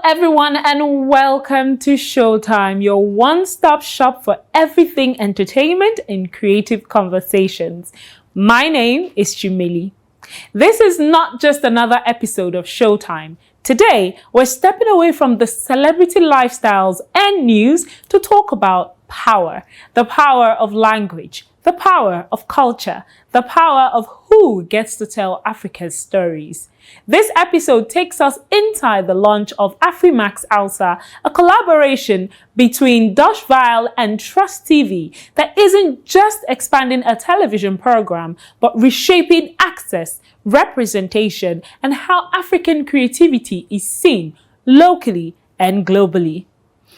everyone, and welcome to Showtime, your one-stop shop for everything entertainment and creative conversations. My name is Chimelli. This is not just another episode of Showtime. Today, we're stepping away from the celebrity lifestyles and news to talk about power, the power of language, the power of culture, the power of who gets to tell Africa's stories. This episode takes us inside the launch of Afrimaxx Hausa, a collaboration between Deutsche Welle and Trust TV that isn't just expanding a television program, but reshaping access, representation, and how African creativity is seen locally and globally.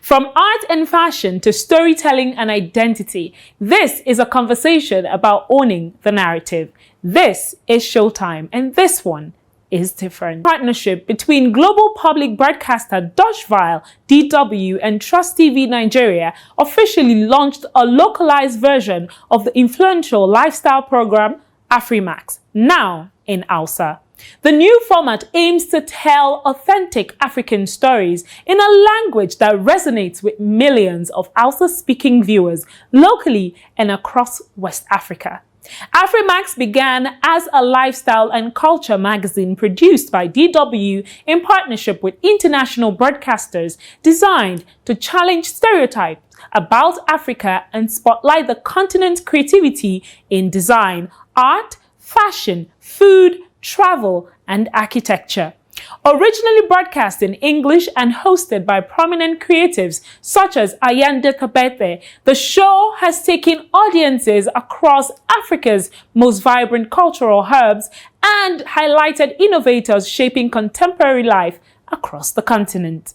From art and fashion to storytelling and identity, this is a conversation about owning the narrative. This is Showtime, and this one is different. Partnership between global public broadcaster Deutsche Welle, DW, and Trust TV Nigeria officially launched a localized version of the influential lifestyle program Afrimaxx, now in Hausa. The new format aims to tell authentic African stories in a language that resonates with millions of Hausa-speaking viewers locally and across West Africa. Afrimaxx began as a lifestyle and culture magazine produced by DW in partnership with international broadcasters, designed to challenge stereotypes about Africa and spotlight the continent's creativity in design, art, fashion, food, travel, and architecture. Originally broadcast in English and hosted by prominent creatives such as Ayande Kabete, the show has taken audiences across Africa's most vibrant cultural hubs and highlighted innovators shaping contemporary life across the continent.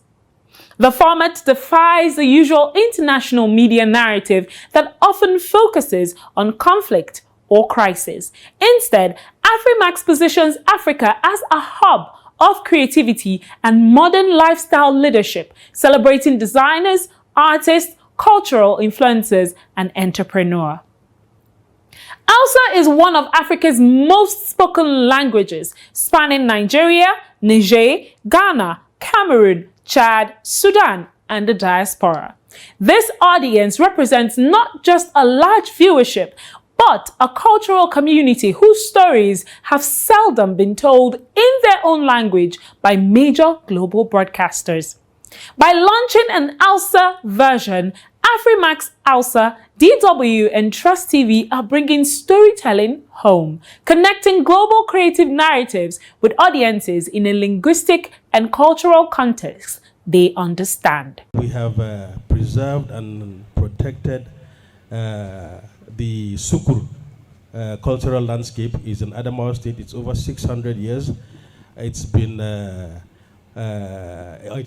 The format defies the usual international media narrative that often focuses on conflict or crisis. Instead, Afrimaxx positions Africa as a hub of creativity and modern lifestyle leadership, celebrating designers, artists, cultural influencers, and entrepreneurs. Hausa is one of Africa's most spoken languages, spanning Nigeria, Niger, Ghana, Cameroon, Chad, Sudan, and the diaspora. This audience represents not just a large viewership, but a cultural community whose stories have seldom been told in their own language by major global broadcasters. By launching an Hausa version, Afrimaxx Hausa, DW, and Trust TV are bringing storytelling home, connecting global creative narratives with audiences in a linguistic and cultural context they understand. We have preserved and protected the Sukur cultural landscape. Is in Adamawa State. It's over 600 years. It's been it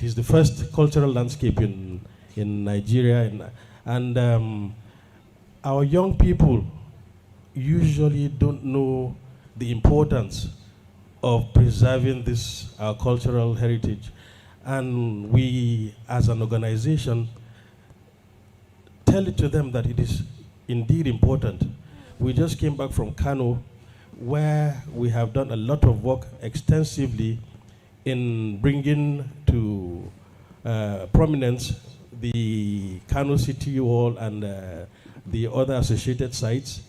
is the first cultural landscape in Nigeria, and our young people usually don't know the importance of preserving this our cultural heritage, and we as an organization tell it to them that it is indeed important. We just came back from Kano, where we have done a lot of work extensively in bringing to prominence the Kano City Wall and the other associated sites.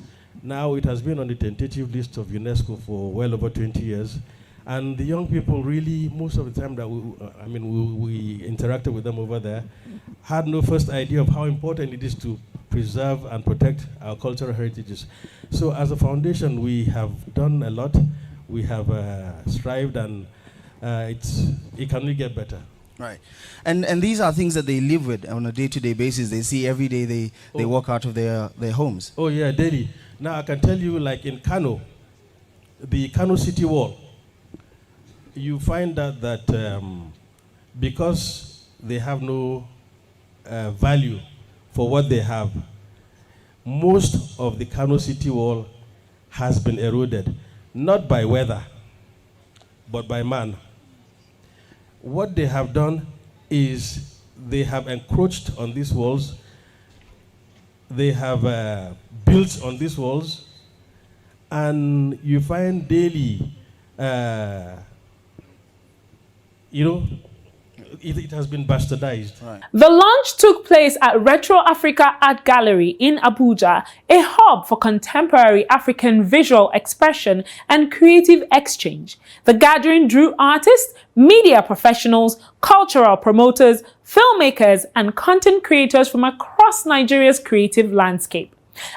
Now it has been on the tentative list of UNESCO for well over 20 years. And the young people really, most of the time that we interacted with them over there, had no first idea of how important it is to preserve and protect our cultural heritages. So as a foundation, we have done a lot. We have strived, and it can only get better. Right. And these are things that they live with on a day-to-day basis. They see every day they walk out of their homes. Oh yeah, daily. Now I can tell you, like in Kano, the Kano City Wall, you find that because they have no value for what they have, most of the Kano City Wall has been eroded, not by weather, but by man. What they have done is they have encroached on these walls, they have built on these walls, and you find daily it has been bastardized. Right. The launch took place at Retro Africa Art Gallery in Abuja, a hub for contemporary African visual expression and creative exchange. The gathering drew artists, media professionals, cultural promoters, filmmakers, and content creators from across Nigeria's creative landscape.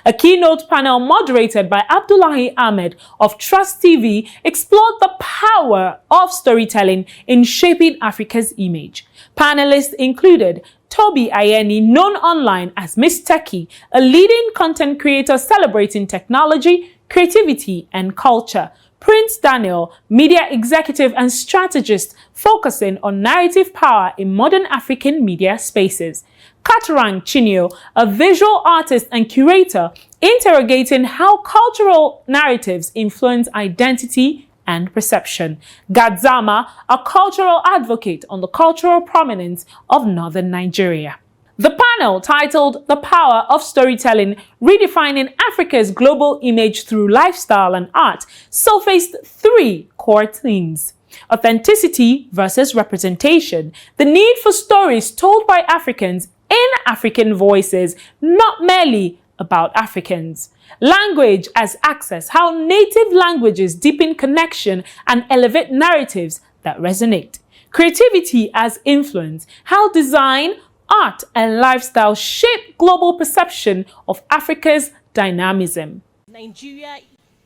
A keynote panel moderated by Abdullahi Ahmed of Trust TV explored the power of storytelling in shaping Africa's image. Panelists included Toby Ayeni, known online as Miss Techie, a leading content creator celebrating technology, creativity, and culture. Prince Daniel, media executive and strategist focusing on narrative power in modern African media spaces. Katarang Chinio, a visual artist and curator, interrogating how cultural narratives influence identity and perception. Gadzama, a cultural advocate on the cultural prominence of northern Nigeria. The panel, titled The Power of Storytelling, Redefining Africa's Global Image Through Lifestyle and Art, surfaced three core themes: authenticity versus representation, the need for stories told by Africans in African voices, not merely about Africans. Language as access, how native languages deepen connection and elevate narratives that resonate. Creativity as influence, how design, art, and lifestyle shape global perception of Africa's dynamism. Nigeria,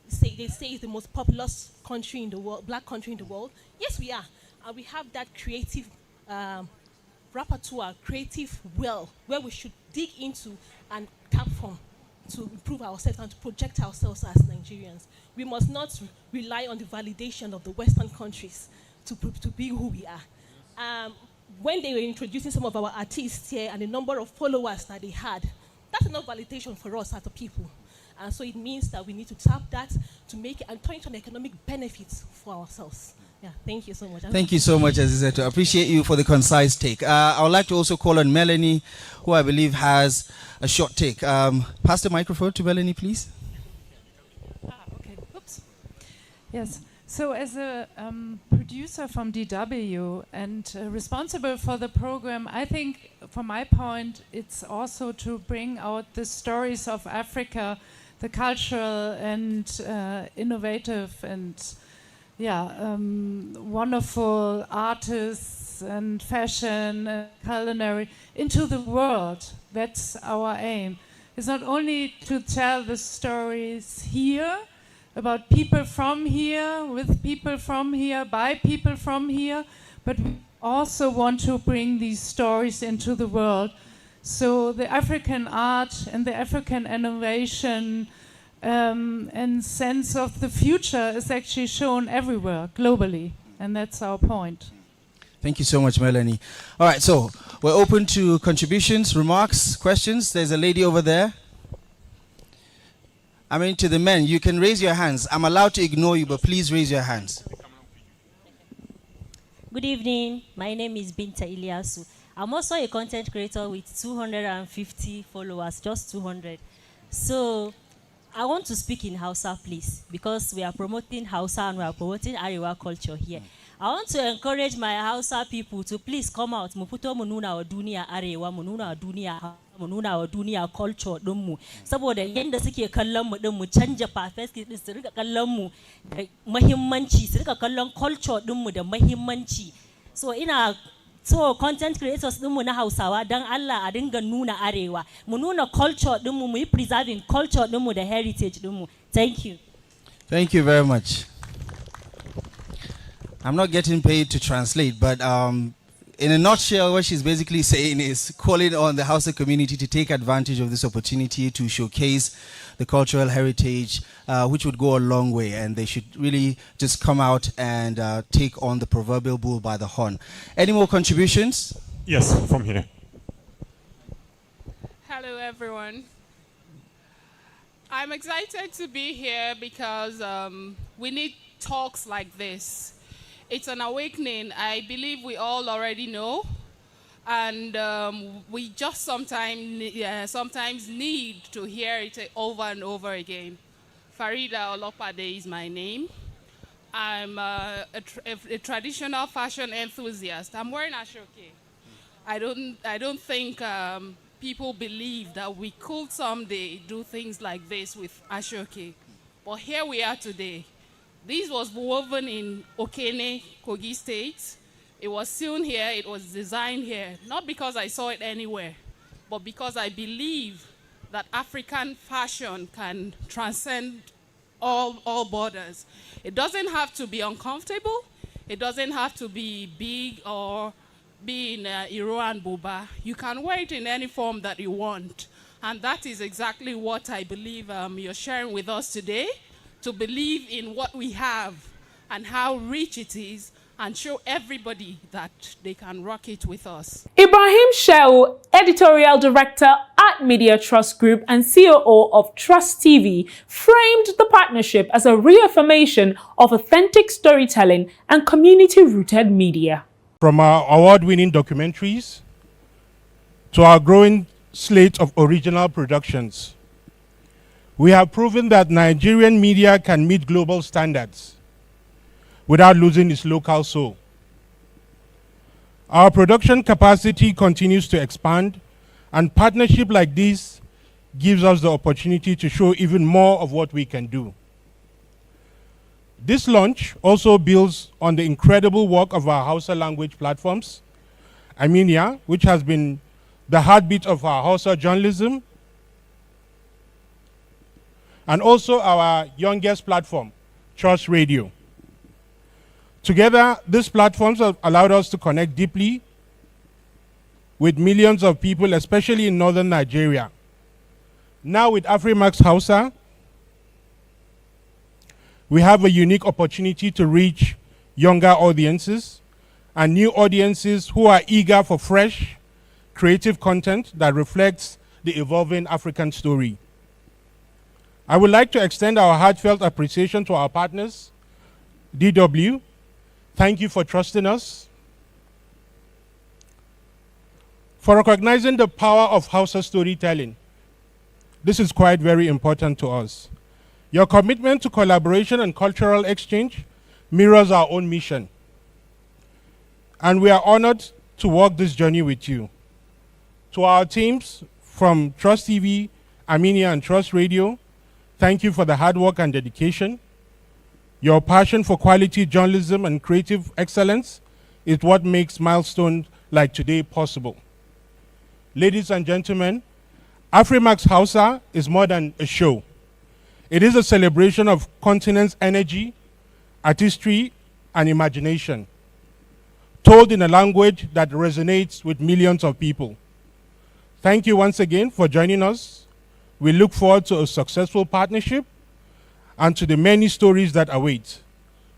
they say is the most populous country in the world, black country in the world. Yes, we are. And we have that creative repertoire, creative well, where we should dig into and tap from to improve ourselves and to project ourselves as Nigerians. We must not rely on the validation of the Western countries to be who we are. When they were introducing some of our artists here and the number of followers that they had, that's enough validation for us as a people. And so it means that we need to tap that to make it and turn it on economic benefits for ourselves. Yeah, thank you so much. Thank you so much, Azizeto. I appreciate you for the concise take. I would like to also call on Melanie, who I believe has a short take. Pass the microphone to Melanie, please. Okay. Oops. Yes. So as a producer from DW and responsible for the program, I think from my point, it's also to bring out the stories of Africa, the cultural and innovative and wonderful artists and fashion, culinary, into the world. That's our aim. It's not only to tell the stories here, about people from here, with people from here, by people from here, but we also want to bring these stories into the world. So the African art and the African innovation and sense of the future is actually shown everywhere, globally, and that's our point. Thank you so much, Melanie. All right, so we're open to contributions, remarks, questions. There's a lady over there. I mean, to the men, you can raise your hands. I'm allowed to ignore you, but please raise your hands. Good evening. My name is Binta Ilyasu. I'm also a content creator with 250 followers, just 200. So I want to speak in Hausa, please, because we are promoting Hausa and we are promoting Arewa culture here. I want to encourage my Hausa people to please come out. Muputo mununa wa dunia Arewa, mununa wa dunia mununa wa dunia culture dinmu. Saboda yanda suke kallon mu din mu canja perspective din su rika kallon mu da muhimmanci, su rika kallon culture dinmu da muhimmanci. So content creators dinmu na Hausawa dan Allah a dinga nuna Arewa. Mu nuna culture dinmu, mu yi preserving culture dinmu da heritage dinmu. Thank you. Thank you very much. I'm not getting paid to translate, but in a nutshell, what she's basically saying is calling on the Hausa community to take advantage of this opportunity to showcase the cultural heritage, which would go a long way, and they should really just come out and take on the proverbial bull by the horn. Any more contributions? Yes, from here. Hello, everyone. I'm excited to be here because we need talks like this. It's an awakening. I believe we all already know, and we just sometimes need to hear it over and over again. Farida Olopade is my name. I'm a traditional fashion enthusiast. I'm wearing ashoke. I don't think people believe that we could someday do things like this with ashoke. But here we are today. This was woven in Okene, Kogi State. It was sewn here, it was designed here, not because I saw it anywhere, but because I believe that African fashion can transcend all borders. It doesn't have to be uncomfortable. It doesn't have to be big or be in Iro and Buba. You can wear it in any form that you want. And that is exactly what I believe you're sharing with us today, to believe in what we have and how rich it is, and show everybody that they can rock it with us. Ibrahim Shehu, Editorial Director at Media Trust Group and COO of Trust TV, framed the partnership as a reaffirmation of authentic storytelling and community-rooted media. From our award-winning documentaries to our growing slate of original productions, we have proven that Nigerian media can meet global standards without losing its local soul. Our production capacity continues to expand, and partnership like this gives us the opportunity to show even more of what we can do. This launch also builds on the incredible work of our Hausa language platforms, Armenia, which has been the heartbeat of our Hausa journalism, and also our youngest platform, Trust Radio. Together, these platforms have allowed us to connect deeply with millions of people, especially in northern Nigeria. Now with Afrimaxx Hausa, we have a unique opportunity to reach younger audiences and new audiences who are eager for fresh, creative content that reflects the evolving African story. I would like to extend our heartfelt appreciation to our partners, DW. Thank you for trusting us, for recognizing the power of Hausa storytelling. This is quite very important to us. Your commitment to collaboration and cultural exchange mirrors our own mission. And we are honored to walk this journey with you. To our teams from Trust TV, Armenia, and Trust Radio, thank you for the hard work and dedication. Your passion for quality journalism and creative excellence is what makes milestones like today possible. Ladies and gentlemen, Afrimaxx Hausa is more than a show. It is a celebration of continent's energy, artistry, and imagination, told in a language that resonates with millions of people. Thank you once again for joining us. We look forward to a successful partnership and to the many stories that await.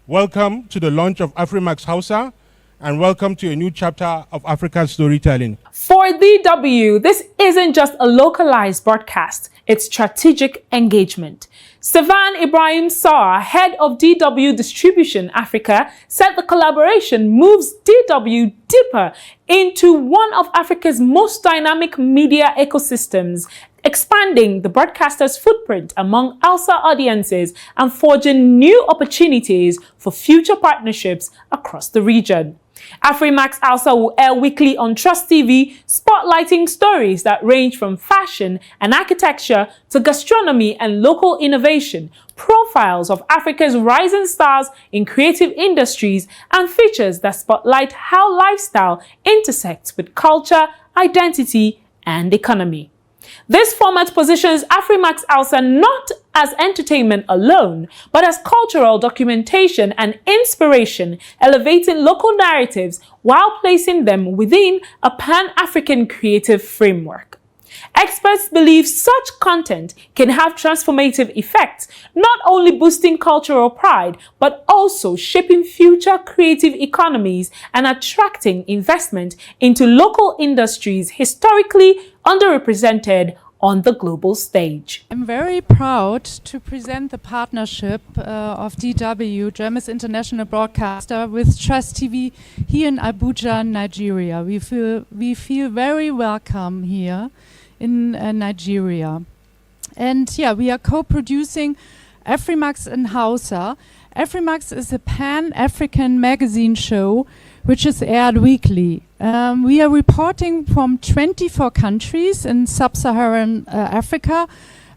Welcome to the launch of Afrimaxx Hausa, and welcome to a new chapter of African storytelling. For DW, this isn't just a localized broadcast, it's strategic engagement. Sevan Ibrahim Saar, head of DW Distribution Africa, said the collaboration moves DW deeper into one of Africa's most dynamic media ecosystems, expanding the broadcaster's footprint among Hausa audiences and forging new opportunities for future partnerships across the region. Afrimaxx Hausa will air weekly on Trust TV, spotlighting stories that range from fashion and architecture to gastronomy and local innovation, profiles of Africa's rising stars in creative industries, and features that spotlight how lifestyle intersects with culture, identity, and economy. This format positions Afrimaxx Hausa not as entertainment alone, but as cultural documentation and inspiration, elevating local narratives while placing them within a pan-African creative framework. Experts believe such content can have transformative effects, not only boosting cultural pride, but also shaping future creative economies and attracting investment into local industries historically underrepresented on the global stage. I'm very proud to present the partnership of DW, Germany's international broadcaster, with Trust TV here in Abuja, Nigeria. We feel very welcome here in Nigeria. And yeah, we are co-producing Afrimaxx in Hausa. Afrimaxx is a pan-African magazine show which is aired weekly. We are reporting from 24 countries in sub-Saharan Africa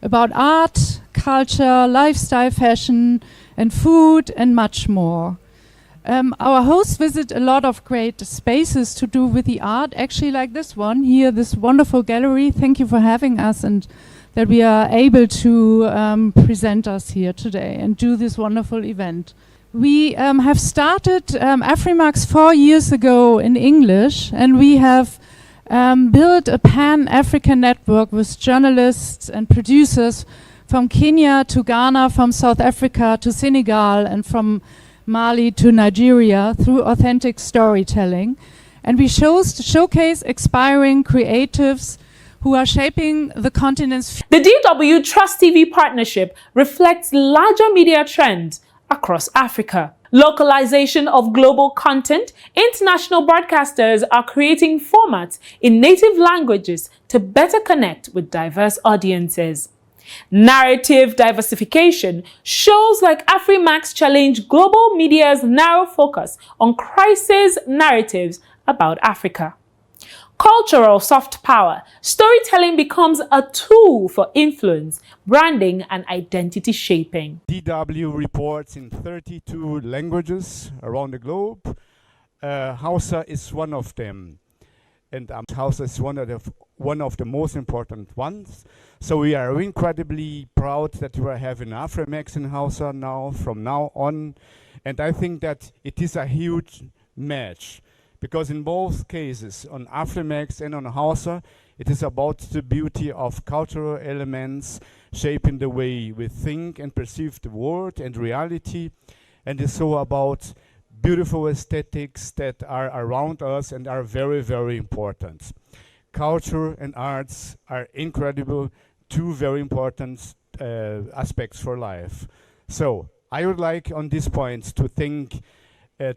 about art, culture, lifestyle, fashion, and food, and much more. Our hosts visit a lot of great spaces to do with the art, actually like this one here, this wonderful gallery. Thank you for having us and that we are able to present us here today and do this wonderful event. We have started Afrimaxx 4 years ago in English, and we have built a pan-African network with journalists and producers from Kenya to Ghana, from South Africa to Senegal, and from Mali to Nigeria through authentic storytelling. And we showcase aspiring creatives who are shaping the continent's. The DW Trust TV partnership reflects larger media trends across Africa. Localization of global content, international broadcasters are creating formats in native languages to better connect with diverse audiences. Narrative diversification, shows like Afrimaxx challenge global media's narrow focus on crisis narratives about Africa. Cultural soft power, storytelling becomes a tool for influence, branding, and identity shaping. DW reports in 32 languages around the globe. Hausa is one of them. And Hausa is one of the most important ones. So we are incredibly proud that we are having Afrimaxx in Hausa now, from now on. And I think that it is a huge match. Because in both cases, on Afrimaxx and on Hausa, it is about the beauty of cultural elements shaping the way we think and perceive the world and reality. And it's so about beautiful aesthetics that are around us and are very, very important. Culture and arts are incredible, two very important aspects for life. So I would like on this point to thank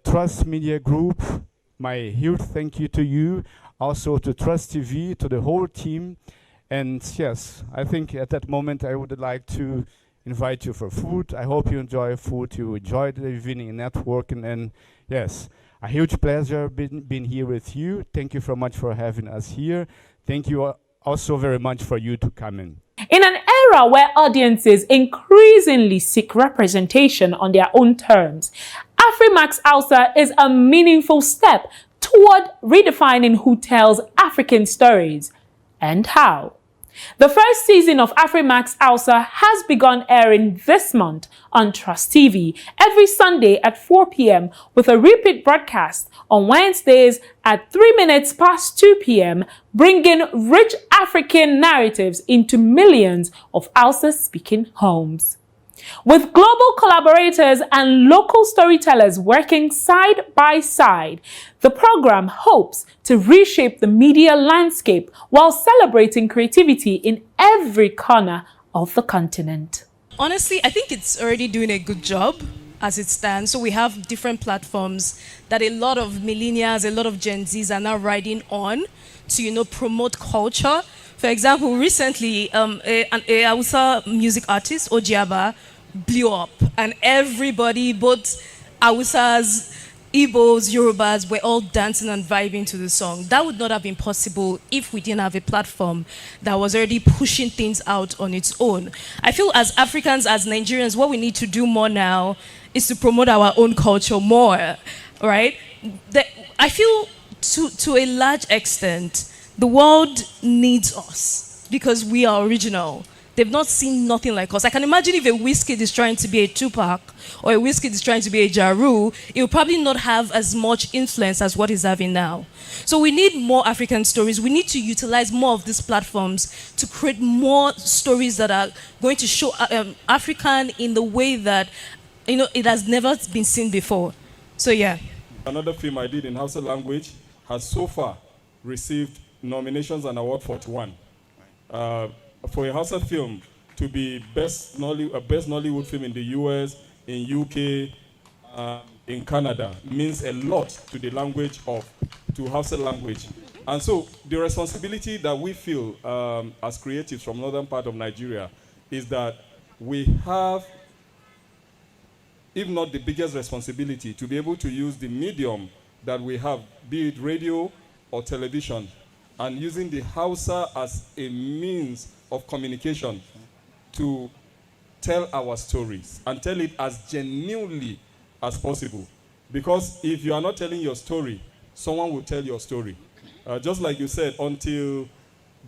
Trust Media Group. My huge thank you to you, also to Trust TV, to the whole team. And yes, I think at that moment I would like to invite you for food. I hope you enjoy food, you enjoy the evening networking, and yes, a huge pleasure being here with you. Thank you very much for having us here. Thank you also very much for you to come in. In an era where audiences increasingly seek representation on their own terms, Afrimaxx Hausa is a meaningful step toward redefining who tells African stories and how. The first season of Afrimaxx Hausa has begun airing this month on Trust TV every Sunday at 4 p.m. with a repeat broadcast on Wednesdays at 3 minutes past 2 p.m., bringing rich African narratives into millions of Hausa-speaking homes. With global collaborators and local storytellers working side by side, the program hopes to reshape the media landscape while celebrating creativity in every corner of the continent. Honestly, I think it's already doing a good job as it stands. So we have different platforms that a lot of millennials, a lot of Gen Zs are now riding on to, promote culture. For example, recently, a Hausa music artist, Ojiaba, blew up, and everybody, both Hausas, Igbos, Yorubas, were all dancing and vibing to the song. That would not have been possible if we didn't have a platform that was already pushing things out on its own. I feel as Africans, as Nigerians, what we need to do more now is to promote our own culture more, right? I feel to a large extent, the world needs us because we are original. They've not seen nothing like us. I can imagine if a Wizkid is trying to be a Tupac or a Wizkid is trying to be a Ja Rule, it will probably not have as much influence as what he's having now. So we need more African stories. We need to utilize more of these platforms to create more stories that are going to show African in the way that it has never been seen before. So yeah. Another film I did in Hausa language has so far received nominations and award 41. For a Hausa film to be best Nollywood film in the US, in UK, in Canada means a lot to the language to Hausa language. And so the responsibility that we feel as creatives from northern part of Nigeria is that we have if not the biggest responsibility, to be able to use the medium that we have, be it radio or television, and using the Hausa as a means of communication to tell our stories and tell it as genuinely as possible. Because if you are not telling your story, someone will tell your story. Just like you said, until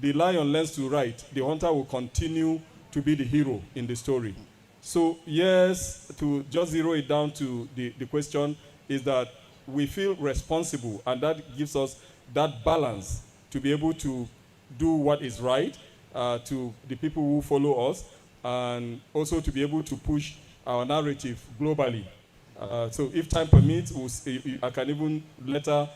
the lion learns to write, the hunter will continue to be the hero in the story. So yes, to just zero it down to the question is that we feel responsible, and that gives us that balance to be able to do what is right to the people who follow us, and also to be able to push our narrative globally. So if time permits, I can even later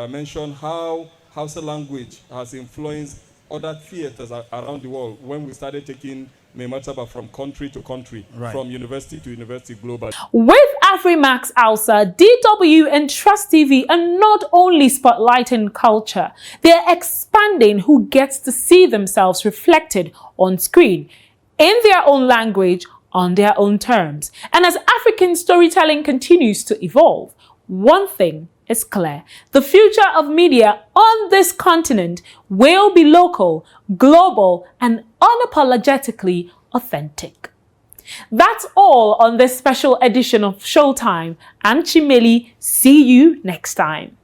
mention how Hausa language has influenced other theaters around the world when we started taking Memataba from country to country, from university to university globally. With Afrimaxx Hausa, DW and Trust TV are not only spotlighting culture, they're expanding who gets to see themselves reflected on screen, in their own language, on their own terms. And as African storytelling continues to evolve, one thing is clear: the future of media on this continent will be local, global, and unapologetically authentic. That's all on this special edition of Showtime. I'm Chimelli. See you next time.